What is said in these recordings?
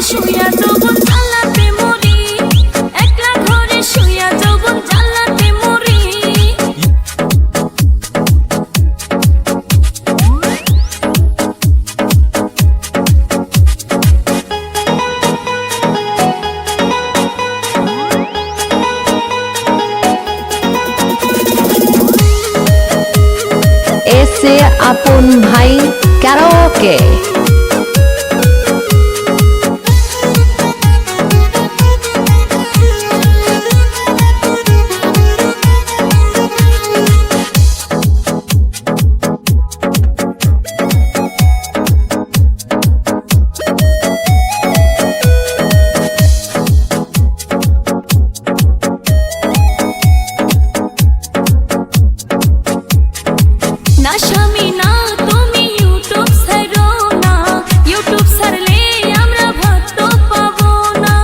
শুইয়া যৌবন জ্বালাতে মরি, একলা ঘরে শুইয়া যৌবন জ্বালাতে মরি। এসে আপন ভাই ক্যারাওকে। না স্বামী না তুমি ইউটিউব ছাড়ো না, ইউটিউব ছাড়লে আমরা ভাত তো পাবো না।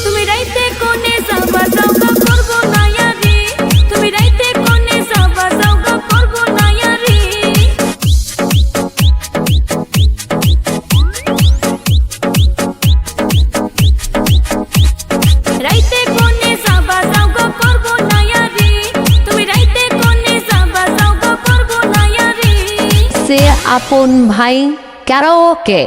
তুমি রাইতে কোনে যাবা যাওগা করবো না ইয়ারি, তুমি রাইতে কোনে যাবা যাওগা করবো না ইয়ারি। রাইতে কোনে যাবা যাওগা করবো না ইয়ারি, তুমি রাইতে কোনে যাবা যাওগা করবো না ইয়ারি। সে আপন ভাই ক্যারাওকে।